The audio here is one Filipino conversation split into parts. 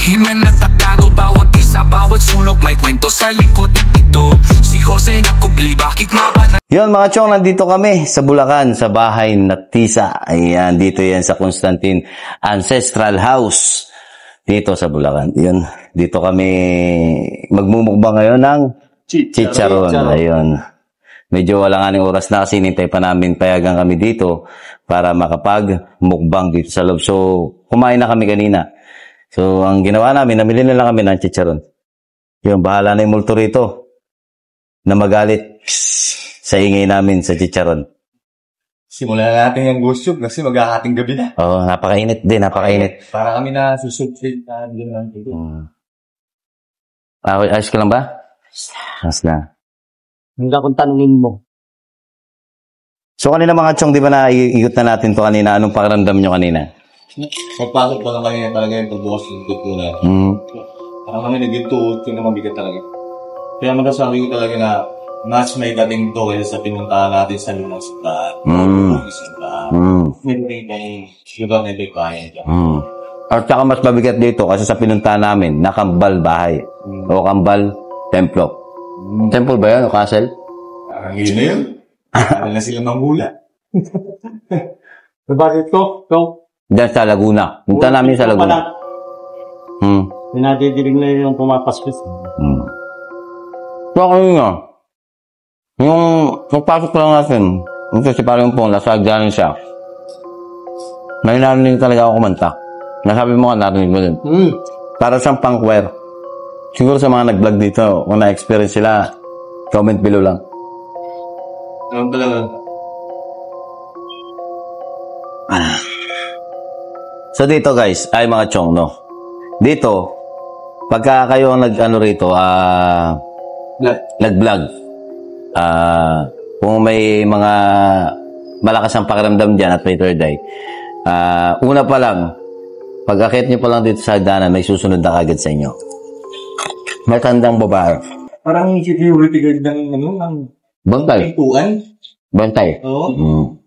Himen at tago, bawat isa, bawat sulok, may kwento sa likod ito. Si Jose na kubli, bakit nga Yun mga chong, nandito kami sa Bulacan, sa bahay na Tisa. Ayan, dito yan sa Constantine Ancestral House. Dito sa Bulacan. Yun, dito kami magmumukbang ngayon ng chicharon. Ayun. Medyo wala nga ng oras na kasi nintay pa namin payagan kami dito para makapag-mukbang dito sa loob. So, kumain na kami kanina. So, ang ginawa namin, namili na lang kami ng chicharon. Yun, bahala na yung multo rito na magalit sa ingay namin sa chicharon. Simulan na natin yung gusto kasi magkakating gabi na. Oo, napakainit din, napakainit. Para kami na susubside na din lang dito. Ayos ka lang ba? Ayos na. Hindi akong tanungin mo. So kanina mga chong, di ba naiikot na natin to kanina? Anong pakiramdam nyo kanina? Pagpasok pa lang kanina talaga yung pagbukas ng dugo na. Parang kami naging tuot yung mabigat talaga. Kaya magkasabi ko talaga na mas may dating to kaysa sa pinuntahan natin sa lumang simbahan. Yung may bayan dyan. At saka mas mabigat dito kasi sa pinuntahan namin, nakambal bahay. O kambal templo. Temple ba yan o castle? Yun na yun. Aral na sila manghula. Bakit ko? Diyan sa Laguna. Punta namin sa Laguna. Pinadidilig na yung pumapaspis. So ako yun nga. Yung pagpasok lang natin, kasi parang po, nasa agdanan siya. May narinig talaga ako kumanta. Nasabi mo nga, narinig mo din. Para siyang punk-wear. Siguro sa mga nag-vlog dito, kung na-experience sila, comment below lang. Ano talaga? So dito guys, ay mga chong, no? Dito, pagka kayo nag-ano rito, nag-vlog, kung may mga malakas ang pakiramdam dyan at may third eye, una pa lang, pag-akit nyo pa lang dito sa hagdanan, may susunod na kagad sa inyo. Matandang babae. Parang security guard ng Bantay. pintuan. Bantay. Oo.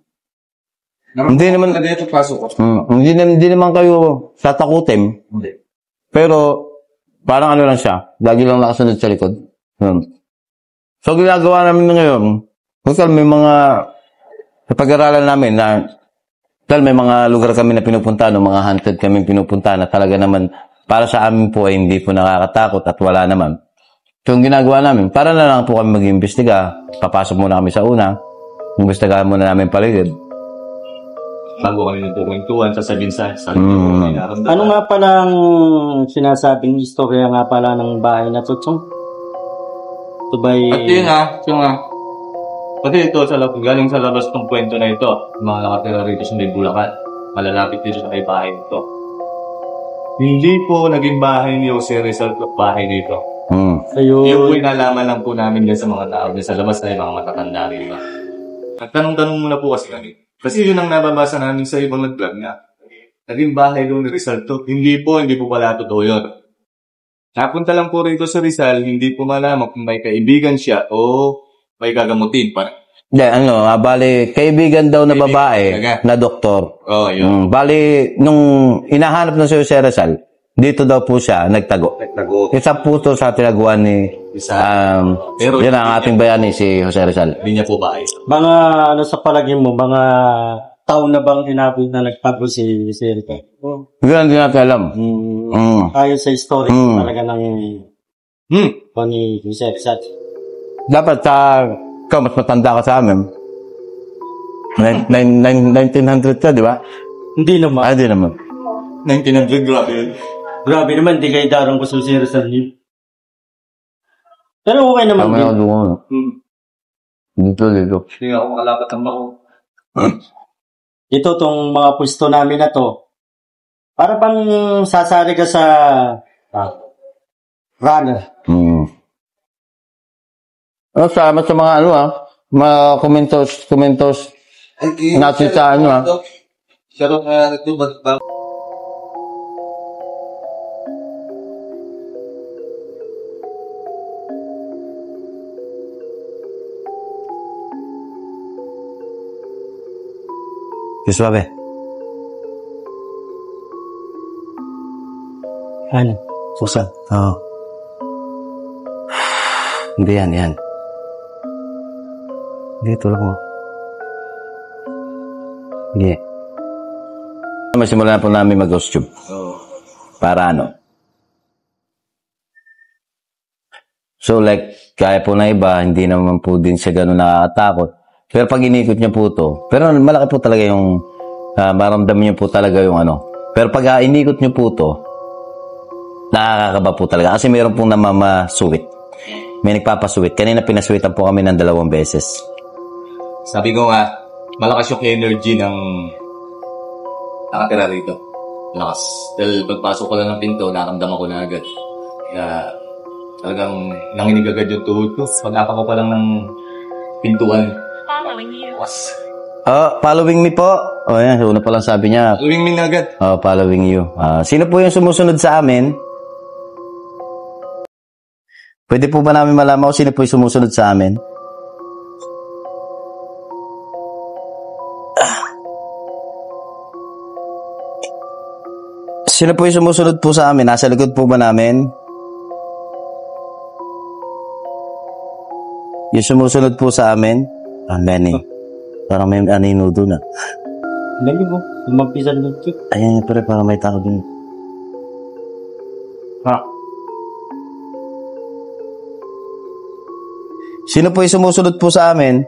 Hindi naman, hindi naman kayo tatakutin. Hindi. Pero, parang ano lang siya, lagi lang nakasunod sa likod. So, ginagawa namin ngayon, kasi may mga, sa pag-aralan namin na, dahil may mga lugar kami na pinupunta, no, mga haunted kami pinupunta na talaga naman, para sa amin po ay hindi po nakakatakot at wala naman. So, yung ginagawa namin, para na lang po kami mag-iimbestiga, papasok muna kami sa una, imbestigahan muna namin paligid. Bago kami nagpukwentuhan, sasabihin sa Ano nga palang sinasabing istorya nga pala ng bahay na to, Chong? Ito ba'y... At yun nga. Pati ito, galing sa labas ng kwento na ito, mga nakatira rito sa may Bulacan, malalapit dito sa may bahay nito. Hindi po naging bahay ni Jose Rizal bahay dito. Ayun. Yung po inalaman lang po namin yan sa mga tao sa labas na yung mga matatanda rin ba. Nagtanong-tanong muna po kasi kami. Kasi yun ang nababasa namin sa ibang nag-vlog nga. Naging bahay doon ni Rizal to. Hindi po pala totoo yun. Napunta lang po rito sa Rizal, hindi po malaman kung may kaibigan siya o may gagamutin. Bali, kaibigan daw na babae na doktor. Oo, yun. Bali, nung inahanap na si Jose Rizal, dito daw po siya nagtago. Isa po to sa tinaguan ni pero yan ang ating bayani si Jose Rizal. Hindi niya po bahay. Mga ano sa palagay mo, mga taon na bang tinapos na nagtago si Rizal? Hindi natin alam. Ayon sa story talaga ng ni Jose Rizal. Dapat ikaw mas matanda ka sa amin. 1900 ka, di ba? Hindi naman. Hindi naman. 1900, grabe yun. Grabe naman, di kayo darang gusto si Rizal yun. Pero okay naman din. Dito. Hindi ako makalapat ng bako. Ito, tong mga pwesto namin na to, para bang sasari ka sa runner. Salamat sa mga mga komentos natin sa Sharon nga nagtubag ba? Suave. Ano? Susan. Oo. Hindi yan. Hindi, tulak mo. Sige. Masimulan na po namin mag-ghost tube. Oo. Para ano? So like, kaya po na iba, hindi naman po din siya gano'n nakakatakot. Pero pag inikot niya po to, pero malaki po talaga yung, maramdaman niyo po talaga yung ano. Pero pag inikot niyo po to, nakakakaba po talaga. Kasi mayroon pong namamasuwit. May nagpapasuwit. Kanina pinasuwitan po kami ng 2 beses. Sabi ko nga, malakas yung energy ng nakatira rito. Lakas. Dahil pagpasok ko lang ng pinto, naramdaman ko na agad. Kaya talagang nanginig agad yung tuhod ko. Pag-apa ko pa lang ng pintuan. Following you. Following me po. Ayan, una pa lang sabi niya. Following me na agad. Following you. Sino po yung sumusunod sa amin? Pwede po ba namin malaman kung sino po yung sumusunod sa amin? Sino po yung sumusunod po sa amin? Nasa likod po ba namin? Yung sumusunod po sa amin? Manny. Parang may anino doon Dali mo. Lumampisan mo. Ayan, pero parang may tao doon. Sino po yung sumusunod po sa amin?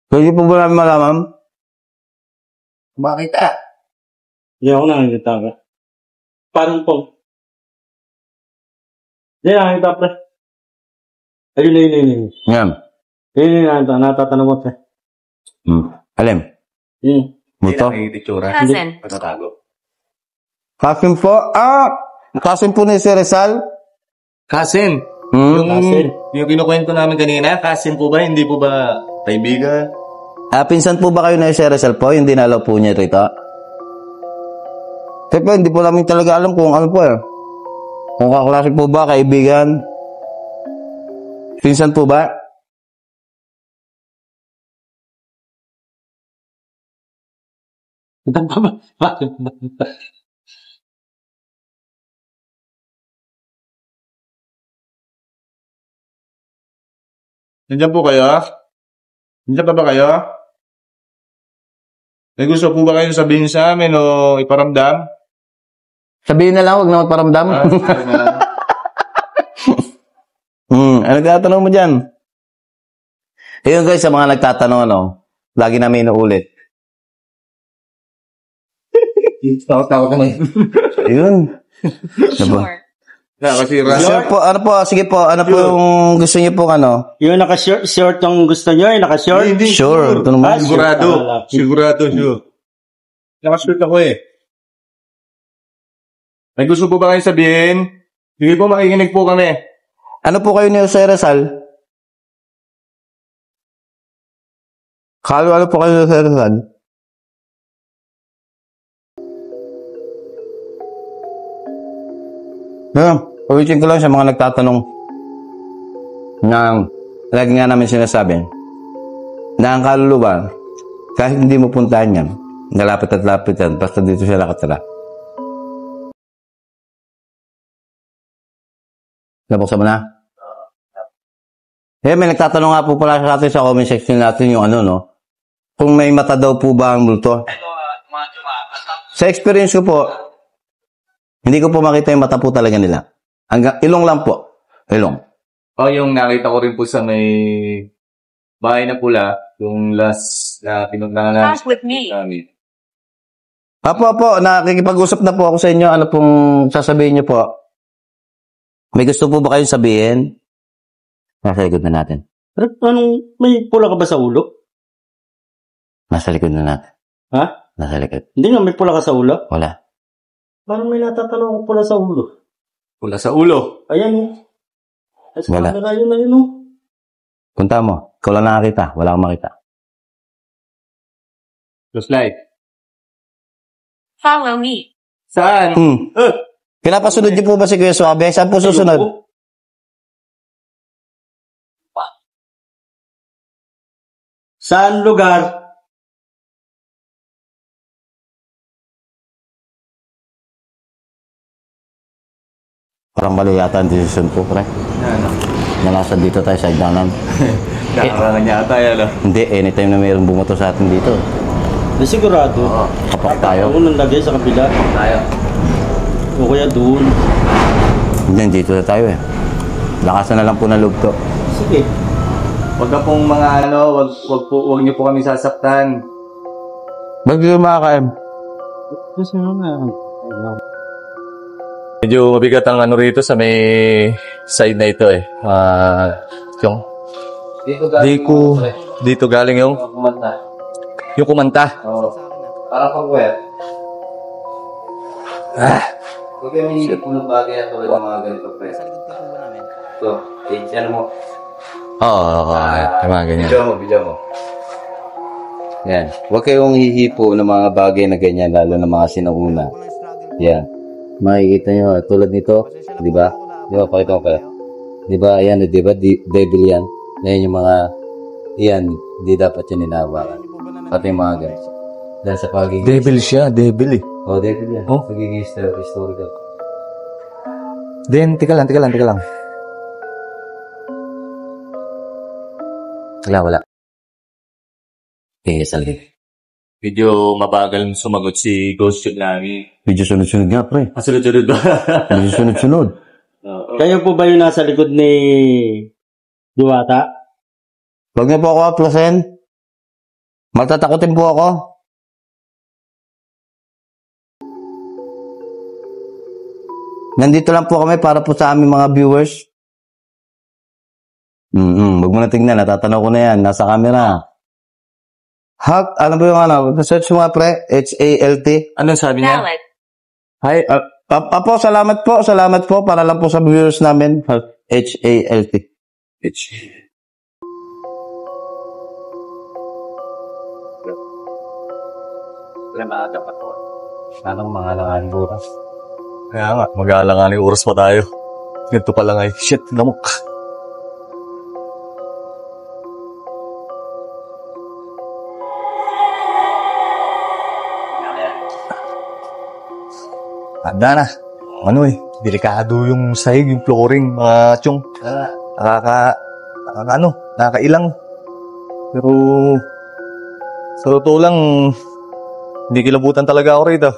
Pwede po ba namin malaman? Bakit Hindi ako nakikita ka. Parang po. Hindi nakikita pre. Ayun. Yan. Ayun, natatanong mo pre. Alam. Yun. Buto. Ititsura. Cousin. Pagkatago. Kasim po. Kasim po ni si Rizal. Cousin. Cousin. Yung kinukwento namin kanina, cousin po ba? Hindi po ba kaibigan? Pinsan po ba kayo na si Rizal po? Yung dinalaw po niya rito? Pero hindi po namin talaga alam kung ano po Kung kaklase po ba, kaibigan? Pinsan po ba? Nandiyan po kayo? Nandiyan pa ba kayo? May gusto po ba kayong sabihin sa amin o iparamdam? Sabihin na lang, huwag na magparamdam. Ano tatanong mo dyan? Ayun guys, sa mga nagtatanong, lagi namin inuulit. Takot-takot naman. Ayun. Sure. Nakasira. Sure po, sige po, ano po yung gusto niyo po Yung naka-short yung gusto nyo, yung naka-short. Hindi. Sure. Ito naman. Sigurado. Sigurado, sure. Nakashoot ako May gusto po ba kayong sabihin? Sige po, makikinig po kami. Ano po kayo ni Jose Rizal? Ano po kayo ni Jose Rizal? Ulitin ko lang sa mga nagtatanong na lagi nga namin sinasabi na ang kaluluwa, kahit hindi mo puntahan yan, nalapit at lapit yan, basta dito siya nakatira. Nabuksan mo na? May nagtatanong nga po pala sa atin sa comment section natin yung kung may mata daw po ba ang multo. Sa experience ko po, hindi ko po makita yung mata po talaga nila. Hanggang ilong lang po. Ilong. Yung nakita ko rin po sa may bahay na pula, yung last na pinuntahan namin. Pass with me. Apo, nakikipag-usap na po ako sa inyo. Ano pong sasabihin niyo po? May gusto po ba kayong sabihin? Nasa likod na natin. Pero may pula ka ba sa ulo? Nasa likod na natin. Ha? Nasa likod. Hindi nga, may pula ka sa ulo? Wala. Parang may natatanong ko pula sa ulo. Pula sa ulo. Ayan Wala. Yun na yun Punta mo. Ikaw lang nakakita. Wala kang makita. Just like. Follow me. Saan? Pinapasunod niyo po ba si Kuya Suabe? Saan po susunod? Saan lugar? Parang mali yata ang decision ko, pre. Ano? Na nasa dito tayo sa Ignanan. Nakarangan yata yan, Hindi, anytime na mayroong bumoto sa atin dito. Di sigurado. Kapak tayo. Ako nang lagay sa kabila. Tayo. O kaya doon. Hindi, dito na tayo eh. Lakasan na lang po ng loob to. Sige. Wag na pong mga wag niyo po kami sasaktan. Ba't dito makakaim? Kasi nga. Medyo mabigat ang ano rito sa may side na ito eh. Yung dito galing yung kumanta. Oo. Parang pag-wet. Huwag kayo minigit po ng bagay at tulad ng mga ganito, pre. So, ano mo? Oo, mga ganyan. Video mo. Yan. Huwag kayong hihipo ng mga bagay na ganyan, lalo na mga sinauna. Yan. Makikita nyo, tulad nito, di ba? Di ba, pakita ko kayo. Di ba, ayan, di ba, devil yan. Yan yung mga, yan, di dapat yan inawakan. Pati yung mga ganito. Dahil sa pagiging... Devil siya, devil eh. Oh, devil yan. Oh? Pagiging historical. Then, tika lang. Wala. Okay, salve. Medyo mabagal sumagot si Ghost Tube namin. Medyo sunod-sunod nga, pre. Sunod-sunod ba? Medyo sunod-sunod. Kayo po ba yung nasa likod ni Diwata? Huwag niyo po ako aplasin. Matatakotin po ako. Nandito lang po kami para po sa aming mga viewers. Huwag mo na tingnan. Natatanaw ko na yan. Nasa camera. Hug, ano ba yung ano? Search mo nga, pre. H-A-L-T. Anong sabi niya? Valid. Hi. Apo, salamat po. Salamat po. Para lang po sa viewers namin. H-A-L-T. Anong mga langan bukas? Kaya nga, mag-aalanganing oras pa tayo. Ganito pa lang ay, shit, lamok. Handa na. Ano eh, delikado yung sahig, yung flooring, mga tiyong. Nakakailang. Pero, sa totoo lang, hindi kilabutan talaga ako rito.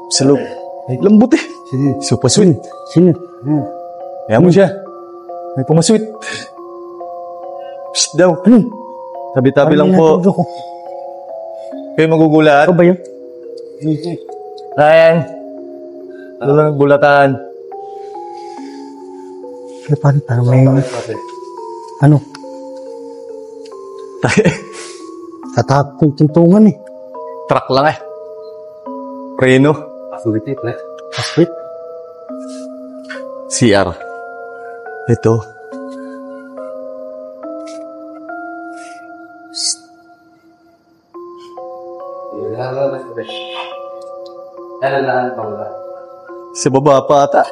Sa loob. Ay, lambot eh. Super sweet. Sino? Kaya mo siya. May pumasweet. Psst daw. Tabi-tabi lang po. Kayo magugulat. Ito ba yun? Ryan. Ano lang bulatan? Parang may... Ano? Tatak yung tuntungan eh. Truck lang eh. Preno. Sulit eh, pre. Aswit. CR. Ito. Sa baba pa ata.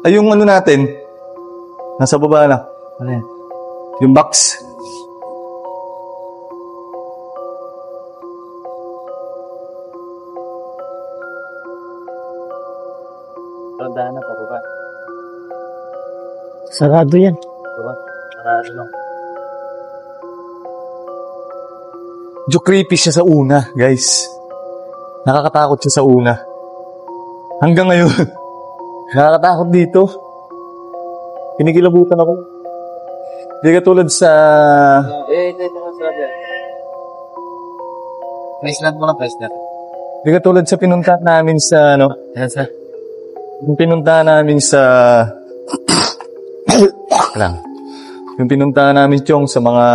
Ay, yung ano natin. Nasa baba na. Ano yan? Yung box. Tandaan na pa ba? Sarado yan. Sarado lang. Medyo creepy siya sa una, guys. Nakakatakot siya sa una. Hanggang ngayon, nakakatakot dito. Pinigilabutan ako. Hindi katulad sa... Priceland mo lang, Priceland. Hindi katulad sa pinuntahan namin sa, ano... Yan, sir. Yung pinuntahan namin sa... lang. Yung pinuntahan namin, Chong, sa mga...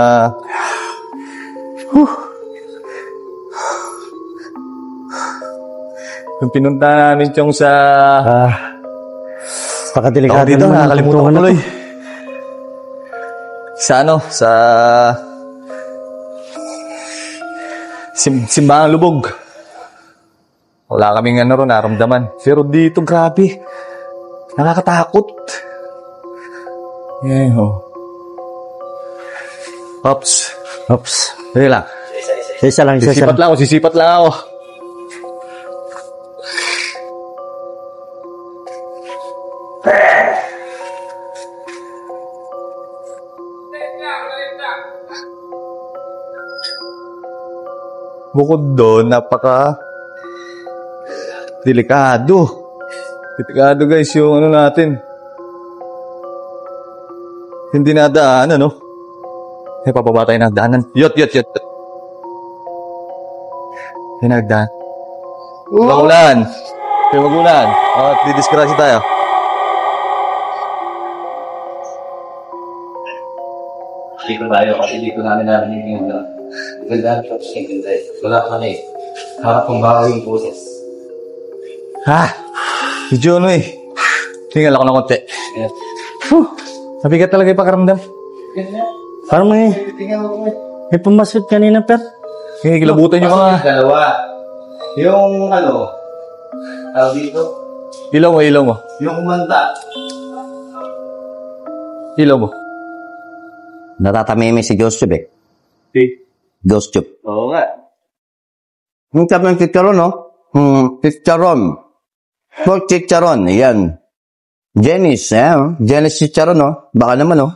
Yung pinuntahan namin, Chong, sa... Pakadelikado dito, naman ang nakakalimutan ko tuntungan na tuloy. to. Sa ano? Sa... Simbahang lubog. Wala kaming naramdaman. Pero dito, grabe. Nakakatakot. Yeah, oh. Ops. Dali lang. Isa lang. Sisipat lang ako. Bukod doon, delikado. Delikado guys, yung natin. Hindi nadaan, pababa tayo ng daanan. Yot. Hinagdaan. Magulan. Magulan. At didiskrasya tayo. Dito tayo kasi dito namin narinig yung ganda ng ganda. Wala kami. Harap kong baka yung boses. Medyo Tinggal ako ng konti. Yes. Nabigat talaga yung pakaramdam. Parang may pumasot kanina, per. Kilabutan yung mga... Dalawa. Yung dito. Ilaw mo. Yung kumanta. Ilaw mo. Natatamimi si Joseph eh. Joseph. Oo nga. Yung sabi ng chicharon, no? Chicharon. Pork chicharon. Yan. Janice, Janice chicharon, no? Baka naman, no?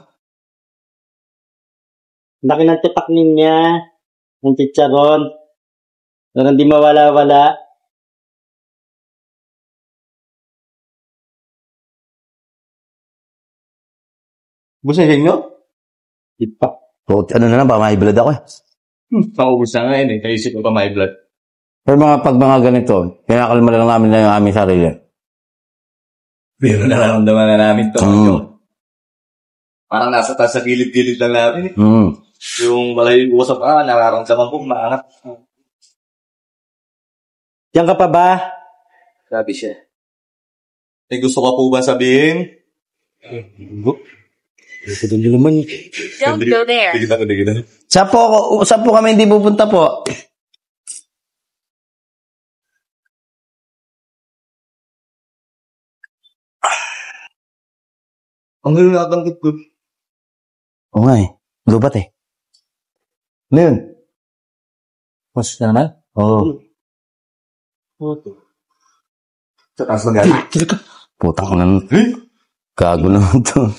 Laki ng tipak niya. Ang chicharon. Pero hindi mawala-wala. Gusto nyo? Ipa. So, na lang ba? May blood ako eh. Paubos na nga yun Naisip ko pa may blood. Pero pag mga ganito, kinakalma lang namin na yung aming sarili. Pero nararamdaman na namin ito. Parang nasa taas sa gilid-gilid lang namin eh. Yung malayo yung usap, nararamdaman ko, maangat. Diyan ka pa ba? Sabi siya. Gusto ko po ba sabihin? Don't go there. Digita. Saan po kami hindi pupunta po? Ang gano'n nakatangkit ko. Oo nga eh. Lubat eh. Ano yun? Mas na naman? Oo. Sa taas na gano'n. Putang na nun. Gago naman to.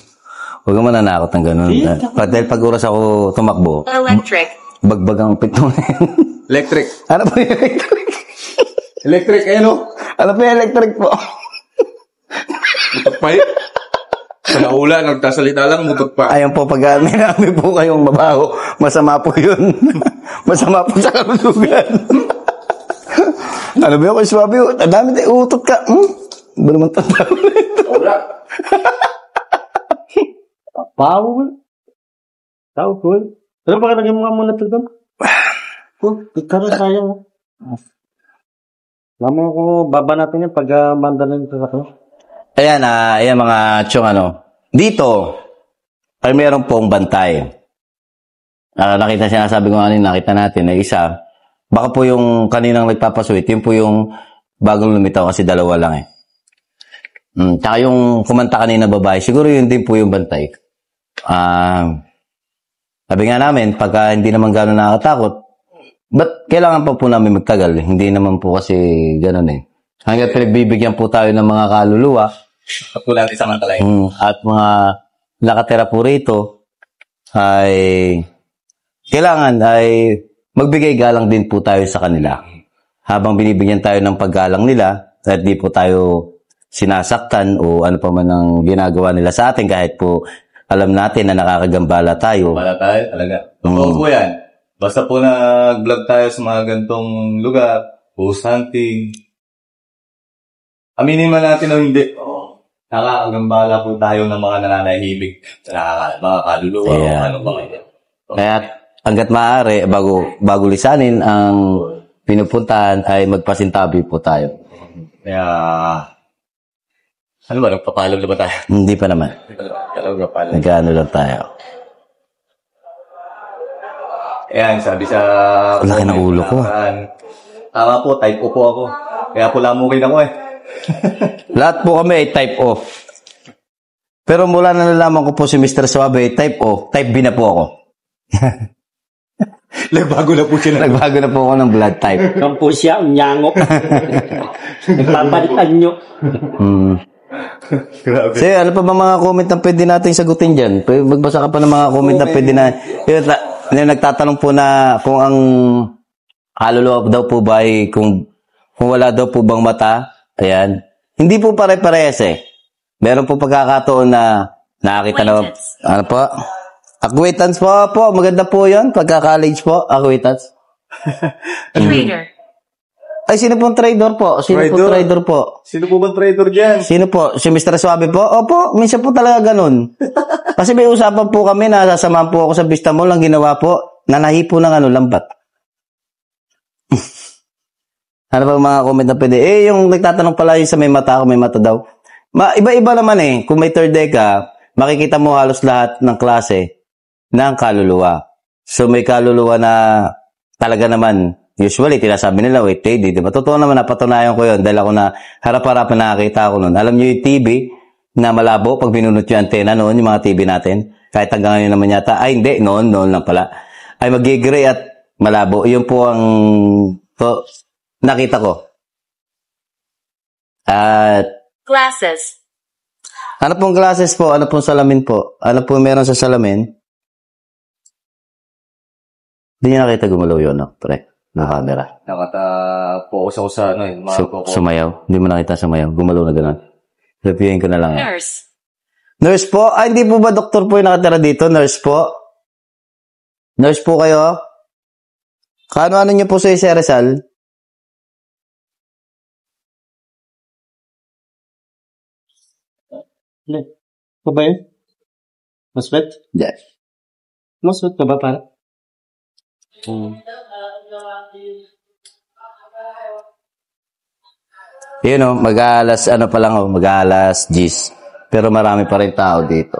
Huwag ka mananakot ng gano'n. Dahil pag oras ako tumakbo, Electric. bagbag ang pito na yan. Electric. Ano po yung electric? Electric, Ano po yung electric po? Mutok pa eh. Sa naula, nagtasalita lang, mutok pa. Ayun po, pag may namin po kayong mabaho, masama po yun. Masama po sa kalusugan. Ano ba yung kay Swabi? Ang dami tayo, utot ka. Ba naman tanda mo na ito? Power. Pero baka lagyan mo nga muna ito doon. Karoon sayang. Lama ko, baba natin yan pag banda na ito sa akin. Ayan, ayan mga tiyong Dito, ay meron pong bantay. Nakita siya, sabi ko nakita natin na isa. Baka po yung kaninang nagpapasweet, yun po yung bagong lumitaw kasi dalawa lang eh. Tsaka yung kumanta kanina babae, siguro yun din po yung bantay. Sabi nga namin, pagka hindi naman gano'n nakakatakot, ba't kailangan pa po namin magtagal? Hindi naman po kasi gano'n eh. Hanggang pinagbibigyan po tayo ng mga kaluluwa, Pagkulang isang mantalay. at mga nakatira po rito, ay kailangan ay magbigay galang din po tayo sa kanila. Habang binibigyan tayo ng paggalang nila, at di po tayo sinasaktan o ano pa man ang ginagawa nila sa atin kahit po alam natin na nakakagambala tayo. Wala tayo, talaga. Totoo po yan. Basta po nag-vlog tayo sa mga gantong lugar, post hunting. Aminin man natin o hindi, nakakagambala po tayo ng mga nananahimik sa mga kaluluwa o Ayan. ano ba kayo. Kaya hanggat maaari, bago lisanin ang pinupuntahan ay magpasintabi po tayo. Kaya, ano ba, nagpapalog na ba tayo? Hindi pa naman. Talaga pala. Nagkaano lang tayo. Ayan, sabi sa... Laki ng ulo ko. Tama po, type O po ako. Kaya pula mo rin ako eh. Lahat po kami ay type O. Pero mula na nalaman ko po si Mr. Suave ay type O, type B na po ako. Nagbago na po siya. Nagbago na po ako ng blood type. Yan po siya, unyangok. Nagpapalitan nyo. Grabe. So, ano pa ba mga comment na pwede natin sagutin dyan? Magbasa ka pa ng mga comment na pwede na... Yung nagtatanong po na kung ang kaluluwa daw po ba ay kung wala daw po bang mata. Ayan. Hindi po pare-parehas eh. Meron po pagkakataon na nakakita na... Ano po? Acquaintance po. Maganda po yun. Pagka-college po. Acquaintance. Trader. Ay, sino pong trader po? Sino po trader po? Sino po bang trader dyan? Sino po? Si Mr. Suave po? Opo, minsan po talaga ganun. Kasi may usapan po kami na sasamahan po ako sa Vista Mall. Ang ginawa po, nanahi po ng lambat. Ano ba mga comment na pwede? Yung nagtatanong pala yung sa may mata, kung may mata daw. Iba-iba naman eh. Kung may third eye ka, makikita mo halos lahat ng klase ng kaluluwa. So may kaluluwa na talaga naman, usually, tinasabi nila, wait, TD, di ba? Totoo naman, napatunayan ko yun dahil ako na harap-harap na nakakita ko nun. Alam nyo yung TV na malabo pag binunot yung antena noon, yung mga TV natin, kahit hanggang ngayon naman yata, ay hindi, noon lang pala, ay mag-gray at malabo. Yun po ang nakita ko. At Glasses. ano pong glasses po? Ano pong salamin po? Ano pong meron sa salamin? Hindi niya nakita gumalaw yun, no? Pre. Na camera. Nakata-focus ako sa ano eh. Sumayaw. Hindi mo nakita sumayaw. Gumalaw na gano'n. Reviewin ko na lang. Nurse. Nurse po? Hindi po ba doktor po yung nakatira dito? Nurse po? Nurse po kayo? Kano-ano niyo po sa Rizal? Ano ba yun? Maswet? Yes. Maswet ka ba para? Yun o, mag-alas, ano pa lang o, mag-alas 10. Pero marami pa rin tao dito.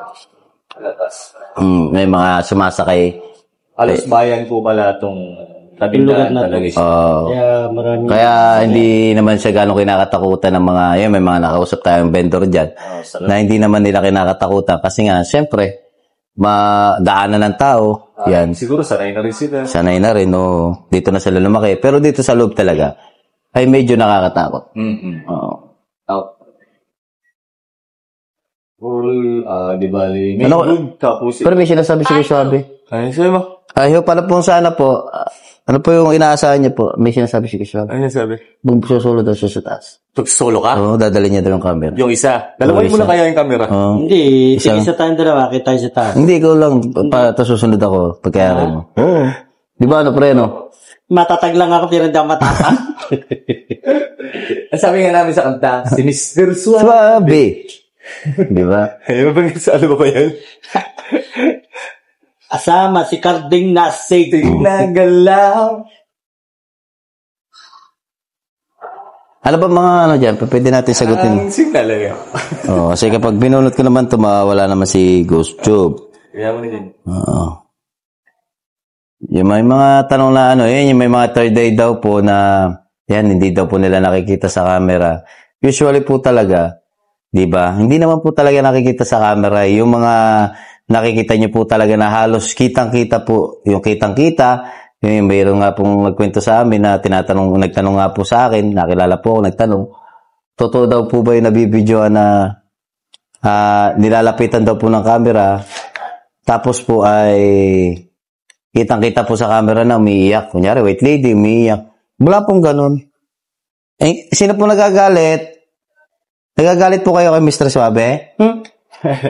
May mga sumasakay. Alos bayan po pala itong tabindahan talaga siya. Kaya marami. Kaya hindi naman siya gano'ng kinakatakutan ng mga, yun, may mga nakausap tayong vendor dyan, na hindi naman nila kinakatakutan. Kasi nga, siyempre, madaanan ng tao. Yan. Siguro sanay na rin sila. Sanay na rin, no. Dito na sila lumaki. Pero dito sa loob talaga, ay medyo nakakatakot. Oo. Di ba? May Ano- good tapos. Pero may sinasabi si Suave. Ay, sabi mo? Ayaw pala po sana po. Ano po yung inaasahan niya po? May sinasabi si Suave. Ano sabi? Susulo daw siya sa taas. Solo ka? Oo, dadalhin niya daw yung camera. Yung isa. Dalawain mo Isa. na kaya yung camera. Oo. Hindi, Isang- sige sa tayong dalawa, kita tayo sa taas. Hindi, ikaw lang. Tapos susunod ako. Pagkayari mo. Oo. Di ba ano, pre, no? Matatag lang ako, pero hindi ako matapa. Ang sabi nga namin sa kanta, si Mr. Suave. Suave. Di ba? Ay, sa ano ba yan? Asama si Carding Nasig. Nagalaw. Ano ba mga ano dyan? Pwede natin sagutin. Ang sing talaga. Oo, kasi kapag binunot ko naman ito, mawawala naman si Ghost Tube. Kaya mo na din. Oo. Yung may mga tanong na ano, yun, yung may mga third eye daw po na, yan, hindi daw po nila nakikita sa camera. Usually po talaga, di ba? Hindi naman po talaga nakikita sa camera. Yung mga nakikita nyo po talaga na halos kitang-kita po, yung kitang-kita, yung mayroon nga pong nagkwento sa amin na nagtanong nga po sa akin, nakilala po ako, nagtanong, totoo daw po ba yung nabibidyoan na nilalapitan daw po ng camera, tapos po ay kitang-kita po sa camera na umiiyak. Kunyari, wait lady, umiiyak. Wala pong ganun. Eh, sino po nagagalit? Nagagalit po kayo kay Mr. Suave?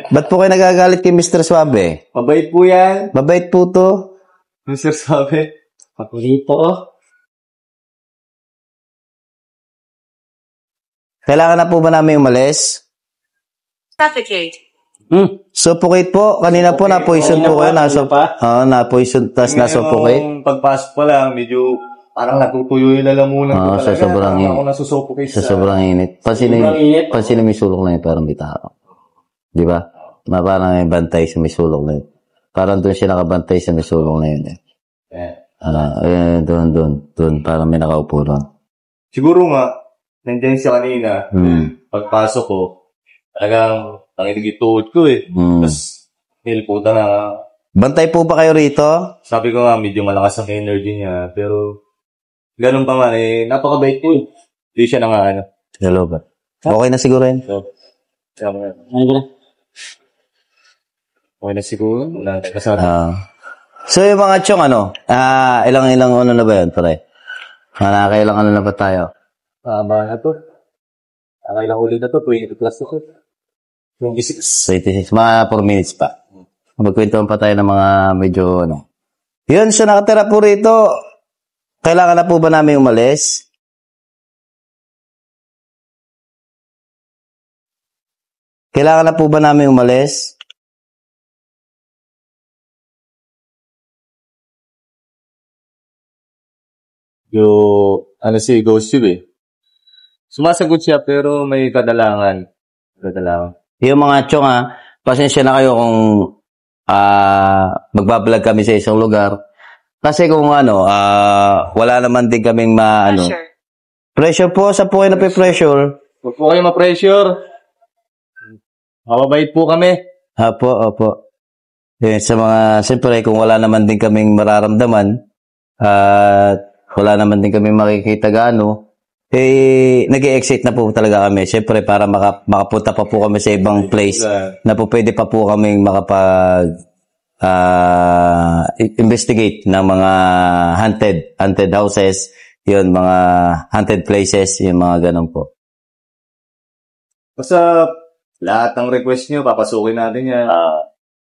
Ba't po kayo nagagalit kay Mr. Suave? Mabait po yan. Mabait po to. Mr. Suave. Paborito, oh. Kailangan na po ba namin umalis? Suffocate. Suffocate po. Kanina po na-poison po kayo. Na-poison, tas na-suffocate. Ngayong pagpasok pa lang, medyo parang natutuyo yung lalamunan ko talaga. Sa sobrang Parang init. ako nasusuffocate Sa sobrang init. Pansin may sulok na yun, parang may tao. Di ba? Parang may bantay sa may sulok na yun. Parang doon siya nakabantay sa may sulok na yun. Doon, para may nakaupo doon. Siguro nga, nandiyan siya kanina. Pagpasok ko, talagang nanginig tuhod ko eh. Tapos, niliputan na. Bantay po ba kayo rito? Sabi ko nga, medyo malakas ang energy niya. Pero, ganun pa man eh, napakabait ko eh. Hindi siya na nga ano. Hello ba? Okay na siguro yun? So, Ano okay na siguro. Wala na kasama. So yung mga chong ilang ano na ba yun, pare? Nakakailang ano na ba tayo? Ba na to? Nakailang ulit na to, 20 plus to. 26. 26, mga 4 minutes pa. Magkwentuhan pa tayo ng mga medyo Yun, so nakatira po rito. Kailangan na po ba namin umalis? Kailangan na po ba namin umalis? Si Ghost Tube eh. Sumasagot siya pero may kadalangan. Yung mga chong pasensya na kayo kung magbablog kami sa isang lugar. Kasi kung wala naman din kaming Pressure. Pressure po, sa po kayo nape-pressure. Huwag po kayo ma-pressure. Mababait po kami. Opo. Sa mga, siyempre, kung wala naman din kaming mararamdaman, at wala naman din kami makikita gaano, nag-i-exit na po talaga kami. Siyempre, para makapunta pa po kami sa ibang place na po pwede pa po kaming investigate ng mga haunted houses, yun, mga haunted places, yung mga ganun po. Basta, lahat ng request nyo, papasukin natin yan.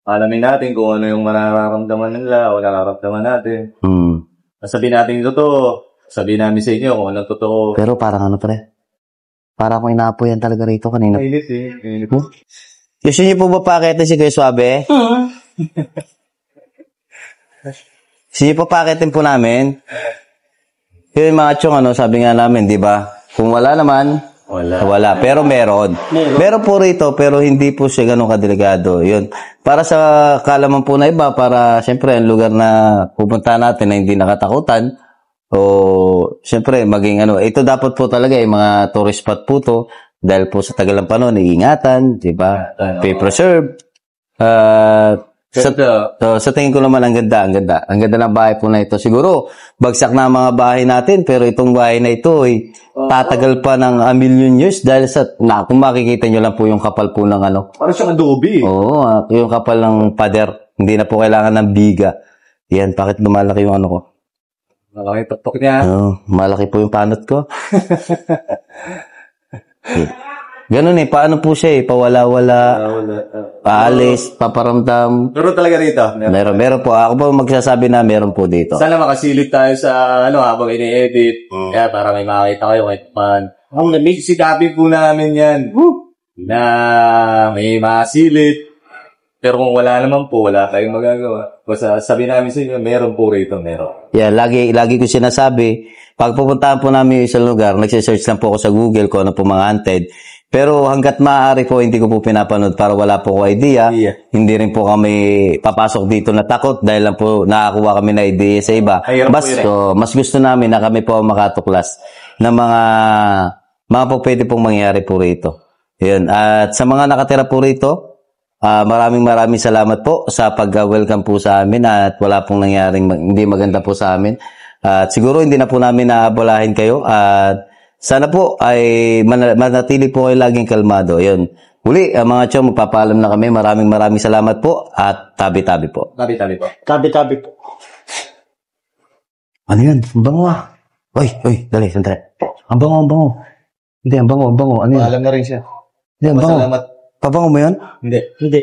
Alamin natin kung ano yung mararamdaman nila o nararamdaman natin. Sabihin natin yung totoo. Sabihin namin sa inyo kung anong totoo. Pero parang pre? Parang akong inaapoyan talaga rito kanina. Mainit eh. Gusto niyo po ba pakitin si Kuya Suabe? Gusto niyo po pakitin po namin? Yung mga chong, sabi nga namin, di ba? Kung wala naman, wala. Pero meron. Meron po rito, pero hindi po siya ganun kadelikado. Yun. Para sa kalaman po na iba, para siyempre ang lugar na pupunta natin na hindi nakatakutan, o siyempre maging ito dapat po talaga yung mga tourist spot po to, dahil po sa tagal ng panahon, iingatan, di ba? Preserve. Sa tingin ko naman, ang ganda. Ang ganda ng bahay po na ito. Siguro, bagsak na ang mga bahay natin, pero itong bahay na ito ay tatagal pa ng a million years dahil kung makikita nyo lang po yung kapal po ng Parang siyang adobe. Oo, yung kapal ng pader. Hindi na po kailangan ng biga. Yan, bakit lumalaki yung ko? Malaki tuktok niya. Malaki po yung panot ko. Ganun paano po siya pawala-wala, paalis, paparamdam. Meron talaga rito. Meron po. Ako po magsasabi na meron po dito. Sana makasilip tayo sa habang ini-edit. Kaya para may makakita kayo kahit man. Sikapin po namin yan. Na may makasilip. Pero kung wala naman po, wala tayong magagawa. Basta sabi namin sa inyo, meron po rito, meron. Yeah, lagi ko sinasabi, pag pupuntahan po namin yung isang lugar, nagsisearch lang po ako sa Google kung ano po mga haunted. Pero hanggat maaari po, hindi ko po pinapanood para wala po ko idea. Hindi rin po kami papasok dito na takot dahil lang po nakakuha kami na idea sa iba. Mas gusto namin na kami po makatuklas ng mga po pwede pong mangyari po rito. Yun. At sa mga nakatira po rito, maraming salamat po sa pag-welcome po sa amin at wala pong nangyaring hindi maganda po sa amin. At siguro hindi na po namin naabalahin kayo at sana po ay manatili po kayo laging kalmado. Yun. Muli, mga chong, magpapaalam na kami. Maraming salamat po at tabi-tabi po. Tabi-tabi po. Tabi-tabi po. Ano yan? Ang bango Oy, dali, sandali. Ang bango. Hindi, ang bango. Ano yan? Alam na rin siya. Hindi, ang bango. Salamat. Pabango mo yun? Hindi.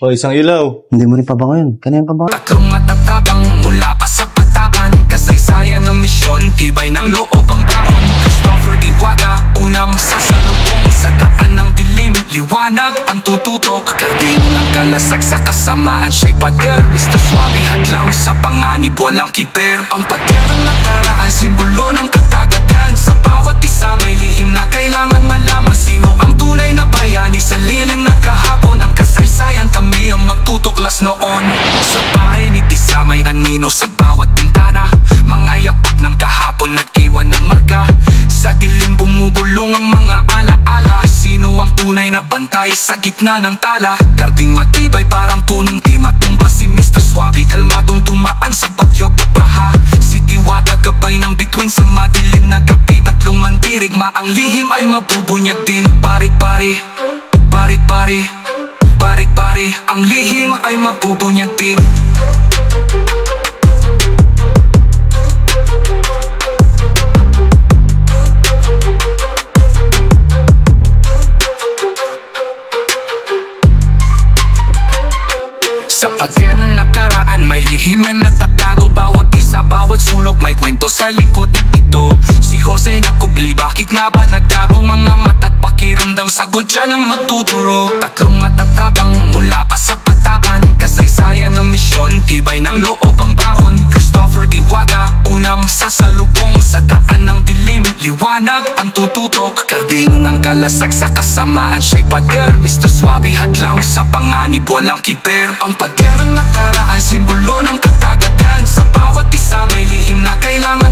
Isang ilaw. Hindi mo rin pabango yun. Kanina pabango. Tatlong matatabang mula pa sa patakan. Kasaysayan ng misyon, tibay ng loob ang baon. Christopher Iwaga, unang sasalubong sa daan ng dilim. Liwanag ang tututok, karding ng kalasag sa kasamaan. Siya'y pader, Mr. Suave hadlaw sa panganib, walang kiper. Ang pader ang nakaraan, simbolo ng katagagan. Sa bawat isa may lihim na kailangan malaman. Sino ang tunay na bayani sa lilim na kahapon. Ang kasaysayan, kami ang magtutuklas noon. Sa bahay ni Tisa may anino sa bawat pinta. Sa dilim bumubulong ang mga alaala. Sino ang tunay na bantay sa gitna ng tala? Karding matibay parang tunong di matumba. Si Mr. Suave kalmadong tumaan sa bagyo at baha. Si Diwata gabay ng bituin sa madilim na gabi. Tatlong mandirigma ang lihim ay mabubunyag din. Pari-pari, pari-pari, pari-pari, ang lihim ay mabubunyag din. Sa pagyan ng nakaraan may lihim na natatago. Bawat isa, bawat sulok may kwento sa likod nito. Si Jose nakubli, bakit nga ba nagdago? Mga mata't pakiramdam, sagot siya ng matuturo. Tatlong matatabang mula pa sa patakan. Kasaysayan ng misyon, tibay ng loob ang bahon. Christopher Diwaga, unang sasalubong sa daan ng dilim. Liwanag ang tututok, karding ng kalasag sa kasamaan. Siya'y pader, Mr. Suave hadlang sa panganib, walang kiber. Ang pader ng nakaraan, simbolo ng katagagan. Sa bawat isa may lihim na kailangan